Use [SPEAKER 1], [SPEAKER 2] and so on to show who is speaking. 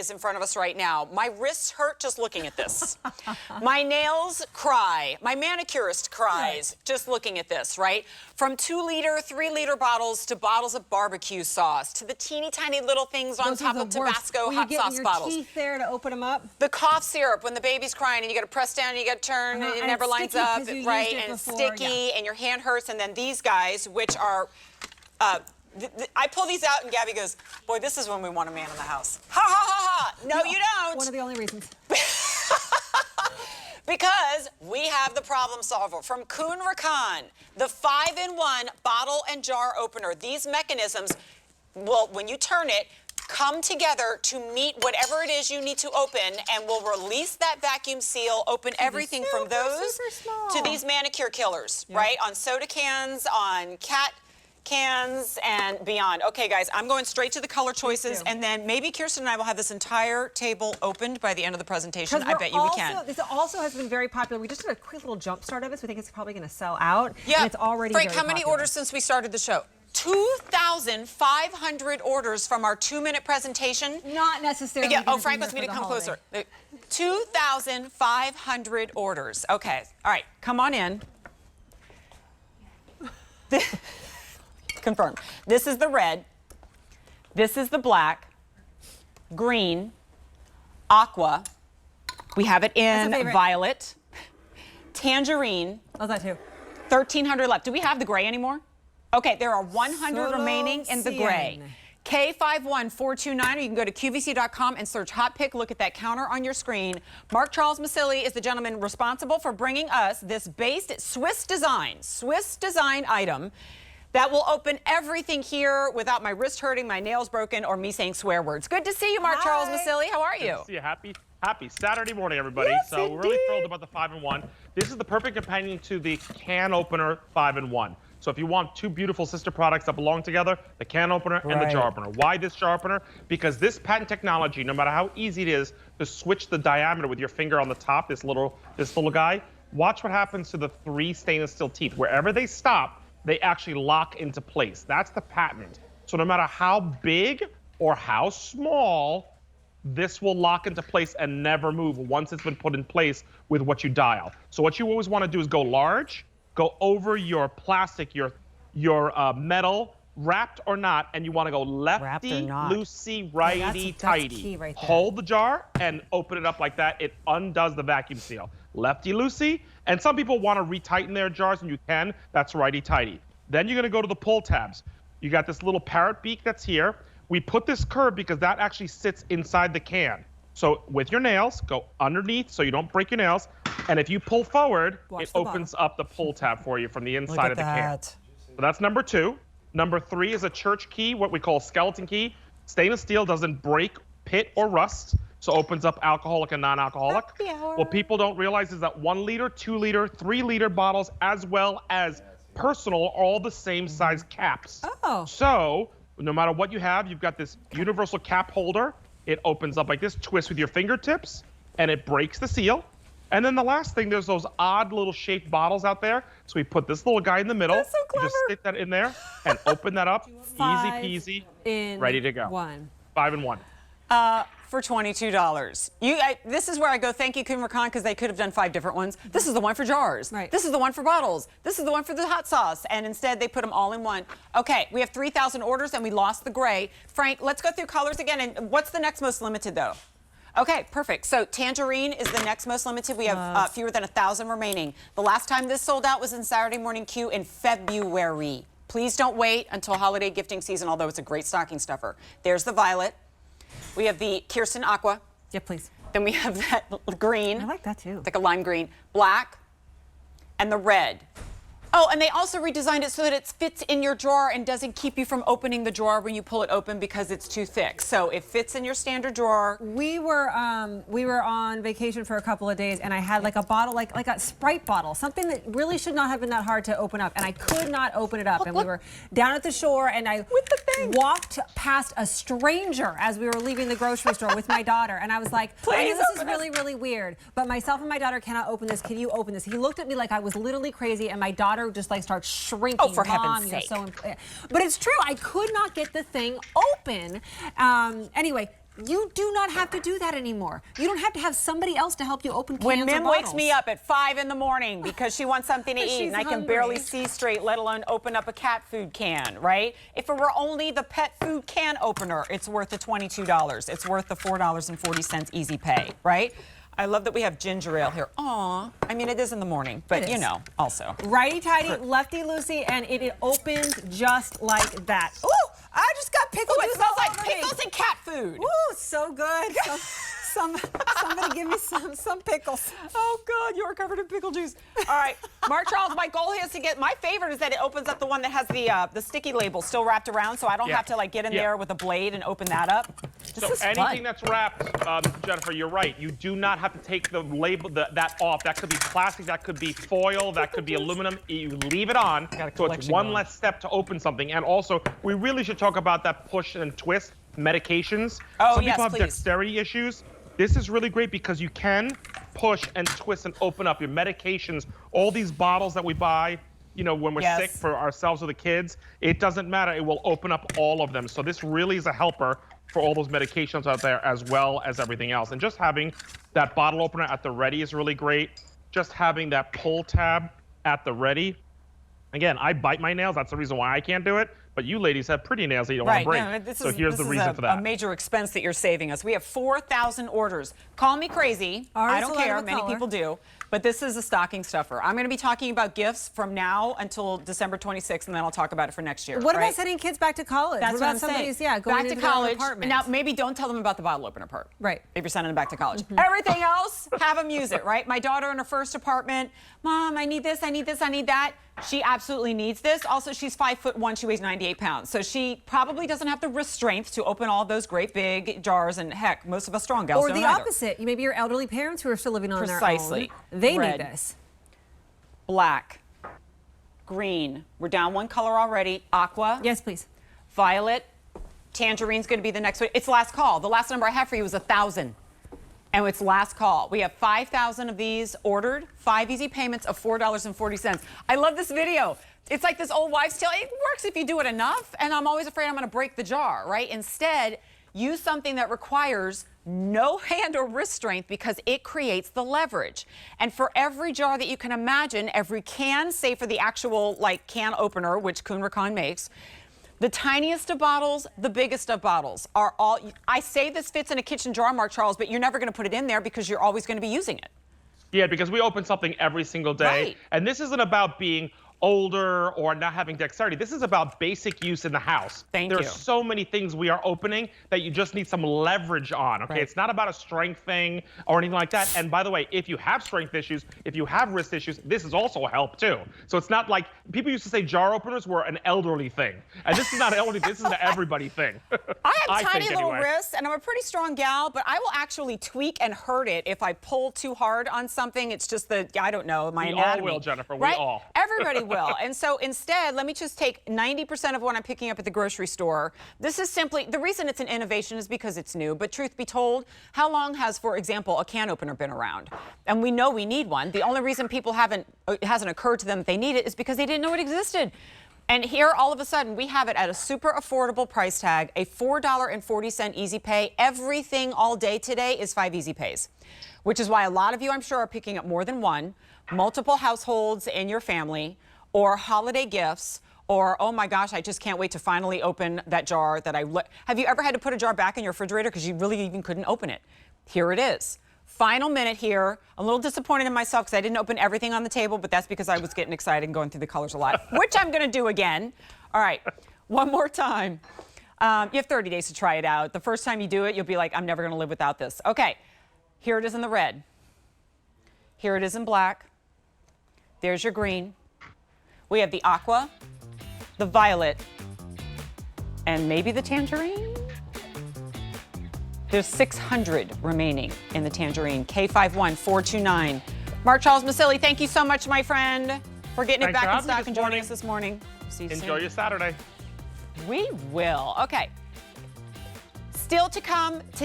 [SPEAKER 1] is in front of us right now. My wrists hurt just looking at this. My nails cry. My manicurist cries just looking at this, right? From 2-liter, 3-liter bottles to bottles of barbecue sauce to the teeny tiny little things on top of Tabasco hot sauce bottles.
[SPEAKER 2] Teeth there to open them up.
[SPEAKER 1] The cough syrup when the baby's crying and you got to press down and you got to turn and it never lines up, right? And it's sticky and your hand hurts. And then these guys, which are, I pull these out and Gabby goes, boy, this is when we want a man in the house. Ha ha ha ha. No, you don't.
[SPEAKER 2] One of the only reasons.
[SPEAKER 1] Because we have the problem solver from Kuhn Rikon, the 5-in-1 bottle and jar opener. These mechanisms will, when you turn it, come together to meet whatever it is you need to open, and will release that vacuum seal, open everything from those to these manicure killers, right? On soda cans, on cat cans, and beyond. Okay, guys, I'm going straight to the color choices, and then maybe Kirsten and I will have this entire table opened by the end of the presentation. I bet you we can.
[SPEAKER 2] This also has been very popular. We just did a quick little jump start of this. We think it's probably going to sell out.
[SPEAKER 1] Yeah.
[SPEAKER 2] And it's already
[SPEAKER 1] Frank,
[SPEAKER 2] very
[SPEAKER 1] how many
[SPEAKER 2] popular.
[SPEAKER 1] orders since we started the show? 2,500 orders from our 2-minute presentation.
[SPEAKER 2] Not necessarily.
[SPEAKER 1] Yeah. Oh, Frank wants me to come closer. 2,500 orders. Okay. All right. Come on in. Confirm. This is the red. This is the black, green, aqua. We have it in violet, tangerine.
[SPEAKER 2] Oh, that too.
[SPEAKER 1] 1,300 left. Do we have the gray anymore? Okay, there are 100 remaining in the gray. K51429, or you can go to QVC.com and search Hot Pick. Look at that counter on your screen. Mark Charles Masilli is the gentleman responsible for bringing us this based Swiss design item that will open everything here without my wrist hurting, my nails broken, or me saying swear words. Good to see you, Mark Charles Masilli. How are you?
[SPEAKER 3] Good to see you. Happy Saturday morning, everybody.
[SPEAKER 1] Yes,
[SPEAKER 3] so we're really thrilled about the 5-in-1. This is the perfect companion to the can opener 5-in-1. So if you want two beautiful sister products that belong together, the can opener and the jar opener. Why this jar opener? Because this patent technology, no matter how easy it is to switch the diameter with your finger on the top, this little guy, watch what happens to the 3 stainless steel teeth. Wherever they stop, they actually lock into place. That's the patent. So no matter how big or how small, this will lock into place and never move once it's been put in place with what you dial. So what you always want to do is go large, go over your plastic, your metal, wrapped or not, and you want to go lefty, loosey, righty, tighty. Right, hold the jar and open it up like that. It undoes the vacuum seal. Lefty, loosey. And some people want to retighten their jars, and you can. That's righty, tighty. Then you're going to go to the pull tabs. You got this little parrot beak that's here. We put this curve because that actually sits inside the can. So with your nails, go underneath so you don't break your nails. And if you pull forward, it opens up the pull tab for you from the inside of the can. So that's number 2. Number 3 is a church key, what we call a skeleton key. Stainless steel doesn't break, pit, or rust, so opens up alcoholic and non-alcoholic. What people don't realize is that 1-liter, 2-liter, 3-liter bottles, as well as personal, are all the same size caps. So no matter what you have, you've got this universal cap holder. It opens up like this, twists with your fingertips, and it breaks the seal. And then the last thing, there's those odd little shaped bottles out there. So we put this little guy in the middle.
[SPEAKER 2] That's so clever.
[SPEAKER 3] You just stick that in there and open that up. Easy peasy, ready to go. 5-in-1.
[SPEAKER 1] For $22. This is where I go, thank you, Kuhn Rikon, because they could have done 5 different ones. This is the one for jars. This is the one for bottles. This is the one for the hot sauce. And instead, they put them all in one. Okay, we have 3,000 orders, and we lost the gray. Frank, let's go through colors again. And what's the next most limited, though? Okay, perfect. So tangerine is the next most limited. We have fewer than 1,000 remaining. The last time this sold out was in Saturday Morning Q in February. Please don't wait until holiday gifting season, although it's a great stocking stuffer. There's the violet. We have the Kirsten Aqua.
[SPEAKER 2] Yeah, please.
[SPEAKER 1] Then we have that green.
[SPEAKER 2] I like that too.
[SPEAKER 1] It's like a lime green. Black. And the red. Oh, and they also redesigned it so that it fits in your drawer and doesn't keep you from opening the drawer when you pull it open because it's too thick. So it fits in your standard drawer.
[SPEAKER 2] We were on vacation for a couple of days, and I had like a bottle, like a Sprite bottle, something that really should not have been that hard to open up, and I could not open it up. And we were down at the shore, and I walked past a stranger as we were leaving the grocery store with my daughter, and I was like,
[SPEAKER 1] please,
[SPEAKER 2] this is really, really weird, but myself and my daughter cannot open this. Can you open this? He looked at me like I was literally crazy, and my daughter just like starts shrinking.
[SPEAKER 1] Oh, for heaven's sake.
[SPEAKER 2] But it's true. I could not get the thing open. Anyway, You do not have to do that anymore. You don't have to have somebody else to help you open cans
[SPEAKER 1] When
[SPEAKER 2] or
[SPEAKER 1] Mim
[SPEAKER 2] bottles.
[SPEAKER 1] wakes me up at 5 in the morning because she wants something to eat
[SPEAKER 2] She's
[SPEAKER 1] and I can
[SPEAKER 2] hungry.
[SPEAKER 1] barely see straight, let alone open up a cat food can, right? If it were only the pet food can opener, it's worth the $22. It's worth the $4.40 easy pay, right? I love that we have ginger ale here. Aw, I mean, it is in the morning, but you know, also.
[SPEAKER 2] Righty-tighty, lefty-loosey, and it opens just like that. Ooh, I just got pickle
[SPEAKER 1] Ooh, it
[SPEAKER 2] juice
[SPEAKER 1] smells
[SPEAKER 2] all
[SPEAKER 1] like
[SPEAKER 2] over me.
[SPEAKER 1] pickles and cat food.
[SPEAKER 2] Ooh, so good. Somebody give me some pickles.
[SPEAKER 1] Oh, God, you're covered in pickle juice. All right, Mark Charles, my goal is to get, my favorite is that it opens up the one that has the sticky label still wrapped around, so I don't have to like get in there with a blade and open that up. This is
[SPEAKER 3] anything
[SPEAKER 1] fun.
[SPEAKER 3] that's wrapped, Jennifer, you're right. You do not have to take the label that off. That could be plastic, that could be foil, that could be aluminum. You leave it on, so it's one less step to open something. And also, we really should talk about that push and twist medications.
[SPEAKER 1] Oh,
[SPEAKER 3] Some
[SPEAKER 1] yes,
[SPEAKER 3] people have
[SPEAKER 1] please.
[SPEAKER 3] dexterity issues. This is really great because you can push and twist and open up your medications. All these bottles that we buy, you know, when we're sick for ourselves or the kids, it doesn't matter. It will open up all of them. So this really is a helper for all those medications out there as well as everything else. And just having that bottle opener at the ready is really great. Just having that pull tab at the ready. Again, I bite my nails. That's the reason why I can't do it. But you ladies have pretty nails that you don't want to break.
[SPEAKER 1] No,
[SPEAKER 3] so here's the reason for that.
[SPEAKER 1] A major expense that you're saving us. We have 4,000 orders. Call me crazy. I don't care. Many people do. But this is a stocking stuffer. I'm going to be talking about gifts from now until December 26th, and then I'll talk about it for next year.
[SPEAKER 2] What about sending kids back to college?
[SPEAKER 1] That's what I'm
[SPEAKER 2] somebody's,
[SPEAKER 1] saying.
[SPEAKER 2] going
[SPEAKER 1] back to
[SPEAKER 2] into their own
[SPEAKER 1] college.
[SPEAKER 2] apartment?
[SPEAKER 1] Now, maybe don't tell them about the bottle opener part.
[SPEAKER 2] Right.
[SPEAKER 1] If you're sending them back to college. Everything else, have them use it, right? My daughter in her first apartment, Mom, I need this, I need this, I need that. She absolutely needs this. Also, she's 5'1", she weighs 98 pounds. So she probably doesn't have the wrist strength to open all those great big jars, and heck, most of us strong gals don't
[SPEAKER 2] Or the
[SPEAKER 1] either.
[SPEAKER 2] opposite. Maybe your elderly parents who are still living on
[SPEAKER 1] Precisely.
[SPEAKER 2] their own. They
[SPEAKER 1] Red.
[SPEAKER 2] need this.
[SPEAKER 1] Black, green, we're down one color already, aqua.
[SPEAKER 2] Yes, please.
[SPEAKER 1] Violet, tangerine's going to be the next one. It's last call. The last number I have for you is 1,000. And it's last call. We have 5,000 of these ordered, 5 easy payments of $4.40. I love this video. It's like this old wives' tale. It works if you do it enough, and I'm always afraid I'm going to break the jar, right? Instead, use something that requires no hand or wrist strength because it creates the leverage. And for every jar that you can imagine, every can, say for the actual like can opener, which Kuhn Rikon makes, the tiniest of bottles, the biggest of bottles are all, I say this fits in a kitchen jar, Mark Charles, but you're never going to put it in there because you're always going to be using it.
[SPEAKER 3] Yeah, because we open something every single day.
[SPEAKER 1] Right.
[SPEAKER 3] And this isn't about being older or not having dexterity. This is about basic use in the house.
[SPEAKER 1] Thank
[SPEAKER 3] there
[SPEAKER 1] you.
[SPEAKER 3] are so many things we are opening that you just need some leverage on, okay?
[SPEAKER 1] Right.
[SPEAKER 3] It's not about a strength thing or anything like that. And by the way, if you have strength issues, if you have wrist issues, this is also a help too. So it's not like, people used to say jar openers were an elderly thing. And this is not elderly, this is an everybody thing.
[SPEAKER 1] I have tiny
[SPEAKER 3] think,
[SPEAKER 1] little
[SPEAKER 3] anyway.
[SPEAKER 1] wrists, and I'm a pretty strong gal, but I will actually tweak and hurt it if I pull too hard on something. It's just the, I don't know, my anatomy.
[SPEAKER 3] We all will, Jennifer,
[SPEAKER 1] right?
[SPEAKER 3] we all.
[SPEAKER 1] Everybody will. And so instead, let me just take 90% of what I'm picking up at the grocery store. This is simply, the reason it's an innovation is because it's new, but truth be told, how long has, for example, a can opener been around? And we know we need one. The only reason people it hasn't occurred to them that they need it is because they didn't know it existed. And here, all of a sudden, we have it at a super affordable price tag, a $4.40 easy pay. Everything all day today is 5 easy pays, which is why a lot of you, I'm sure, are picking up more than one, multiple households in your family, or holiday gifts, or, oh my gosh, I just can't wait to finally open that jar that have you ever had to put a jar back in your refrigerator because you really even couldn't open it? Here it is. Final minute here. I'm a little disappointed in myself because I didn't open everything on the table, but that's because I was getting excited and going through the colors a lot, which I'm going to do again. All right, one more time. You have 30 days to try it out. The first time you do it, you'll be like, I'm never going to live without this. Okay, here it is in the red. Here it is in black. There's your green. We have the aqua, the violet, and maybe the tangerine. There's 600 remaining in the tangerine. K51429. Mark Charles Masilli, thank you so much, my friend, for getting it
[SPEAKER 3] Thanks for
[SPEAKER 1] back in
[SPEAKER 3] having me
[SPEAKER 1] stock
[SPEAKER 3] this
[SPEAKER 1] and joining
[SPEAKER 3] morning.
[SPEAKER 1] us this morning. See you soon.
[SPEAKER 3] Enjoy your Saturday.
[SPEAKER 1] We will. Okay. Still to come today.